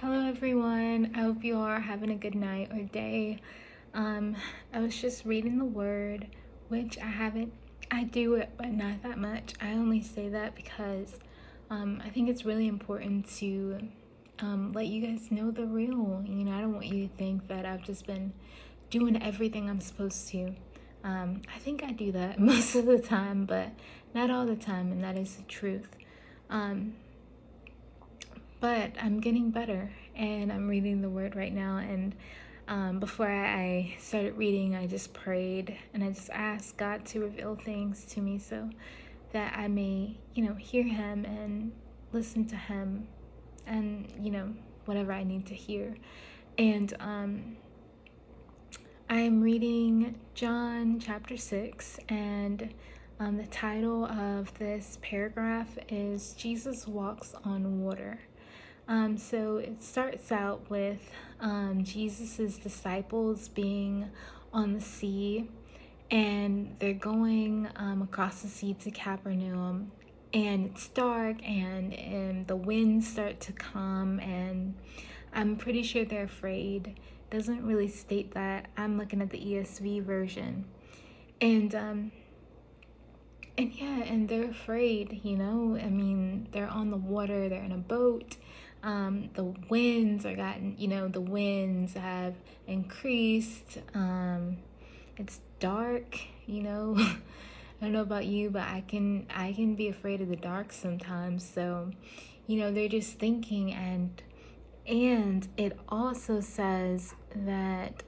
Hello, everyone. I hope you are having a good night or day. Um, I was just reading the word, which I do it, but not that much. I only say that because I think it's really important to let you guys know the real. I don't want you to think that I've just been doing everything I'm supposed to. I think I do that most of the time, but not all the time, and that is the truth. Um, but I'm getting better, and I'm reading the word right now. And before I started reading, I just prayed and I just asked God to reveal things to me so that I may, hear Him and listen to Him and, whatever I need to hear. And I'm reading John chapter 6, and the title of this paragraph is Jesus Walks on Water. So it starts out with Jesus's disciples being on the sea, and they're going across the sea to Capernaum, and it's dark, and the winds start to come, and I'm pretty sure they're afraid. Doesn't really state that. I'm looking at the ESV version, and and they're afraid, I mean, they're on the water, they're in a boat. The winds are gotten, the winds have increased. It's dark, I don't know about you, but I can be afraid of the dark sometimes. So, they're just thinking, and it also says that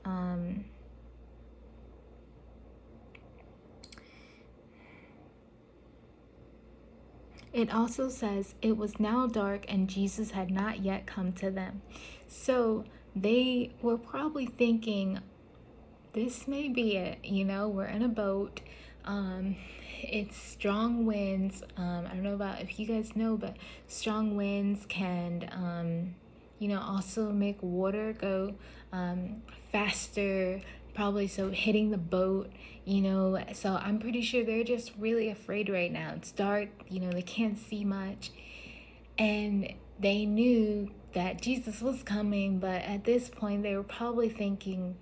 it also says it was now dark and Jesus had not yet come to them. So they were probably thinking, this may be it. We're in a boat. It's strong winds. I don't know about if you guys know, but strong winds can, also make water go faster, probably, so hitting the boat. So I'm pretty sure they're just really afraid right now. It's dark, they can't see much, and they knew that Jesus was coming, but at this point they were probably thinking,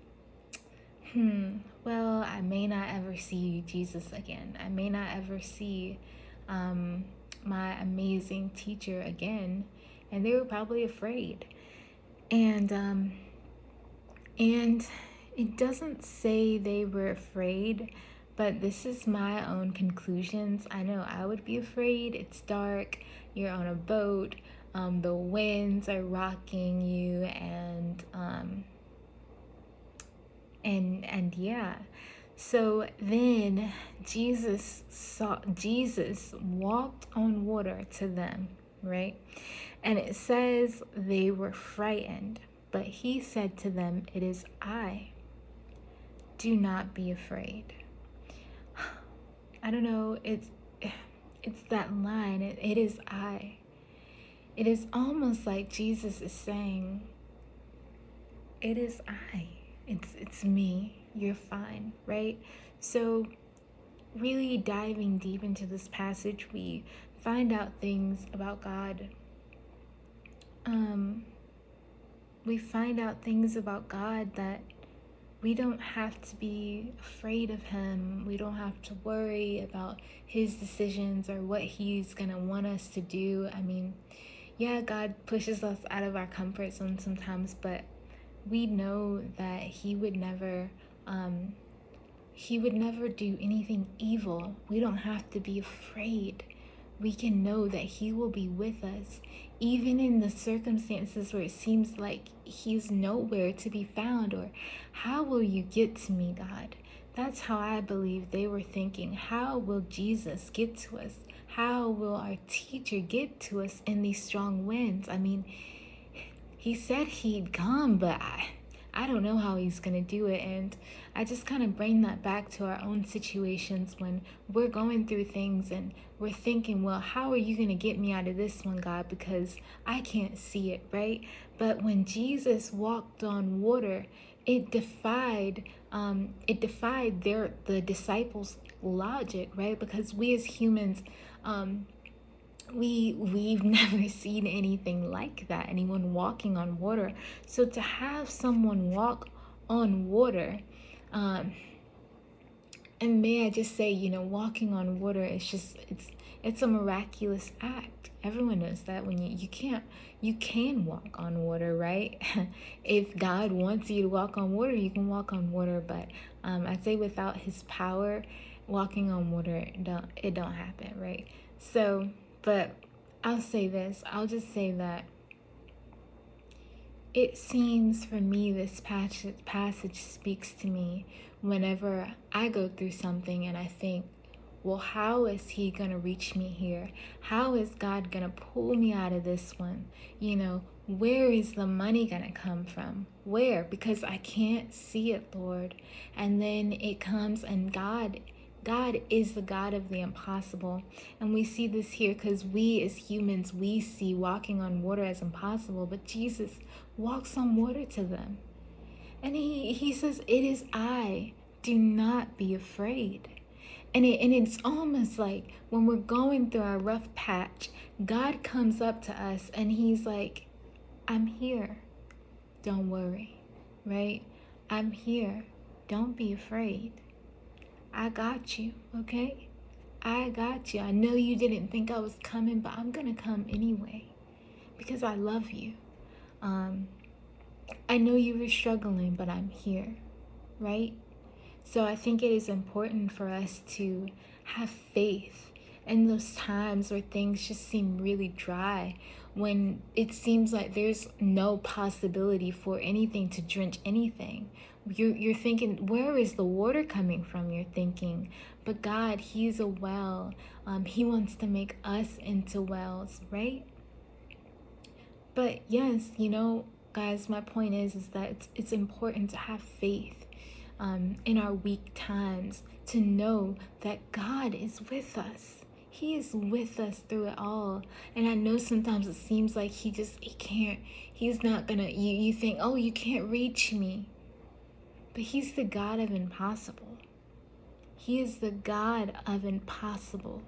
well, I may not ever see Jesus again. I may not ever see my amazing teacher again. And they were probably afraid. And it doesn't say they were afraid, but this is my own conclusions. I know I would be afraid. It's dark, you're on a boat, the winds are rocking you, and yeah. So then Jesus walked on water to them, right? And it says they were frightened, but he said to them, "It is I. Do not be afraid." I don't know, it's that line, it is I. It is almost like Jesus is saying, it is I. It's me. You're fine, right? So really diving deep into this passage, we find out things about God. We find out things about God that we don't have to be afraid of Him. We don't have to worry about His decisions or what He's gonna want us to do. I mean, yeah, God pushes us out of our comfort zone sometimes, but we know that He would never do anything evil. We don't have to be afraid. We can know that He will be with us, even in the circumstances where it seems like He's nowhere to be found, or how will you get to me, God? That's how I believe they were thinking. How will Jesus get to us? How will our teacher get to us in these strong winds? I mean, He said He'd come, but I don't know how He's going to do it. And I just kind of bring that back to our own situations when we're going through things and we're thinking, well, how are you going to get me out of this one, God? Because I can't see it, right? But when Jesus walked on water, it defied the disciples' logic, right? Because we as humans, we've never seen anything like that, anyone walking on water. So to have someone walk on water, um, and may I just say, walking on water is just it's a miraculous act. Everyone knows that when you can walk on water, right? If God wants you to walk on water, you can walk on water. But I'd say without His power, walking on water it don't happen, right? So, but I'll say this. I'll just say that it seems for me this passage speaks to me whenever I go through something and I think, well, how is He going to reach me here? How is God going to pull me out of this one? Where is the money going to come from? Where? Because I can't see it, Lord. And then it comes, and God is the God of the impossible. And we see this here because we as humans, we see walking on water as impossible, but Jesus walks on water to them. And he says, "It is I. Do not be afraid." And it's almost like when we're going through our rough patch, God comes up to us and He's like, "I'm here. Don't worry." Right? "I'm here. Don't be afraid. I got you, okay? I got you. I know you didn't think I was coming, but I'm going to come anyway because I love you. I know you were struggling, but I'm here," right? So I think it is important for us to have faith in those times where things just seem really dry, when it seems like there's no possibility for anything to drench anything. You're thinking, where is the water coming from? You're thinking, but God, He's a well. He wants to make us into wells, right? But yes, guys, my point is that it's important to have faith in our weak times, to know that God is with us. He is with us through it all. And I know sometimes it seems like he can't, He's not gonna, you think, oh, you can't reach me. But He's the God of impossible. He is the God of impossible.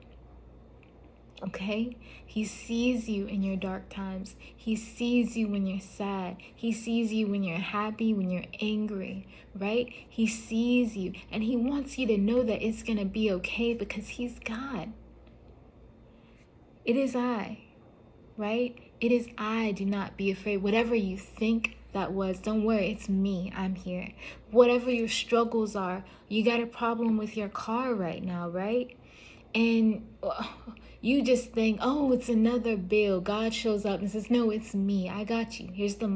Okay? He sees you in your dark times. He sees you when you're sad. He sees you when you're happy, when you're angry, right? He sees you, and He wants you to know that it's going to be okay because He's God. It is I, right? It is I. Do not be afraid. Whatever you think that was, don't worry, it's me. I'm here. Whatever your struggles are, you got a problem with your car right now, right? And you just think, oh, it's another bill. God shows up and says, no, it's me. I got you. Here's the money.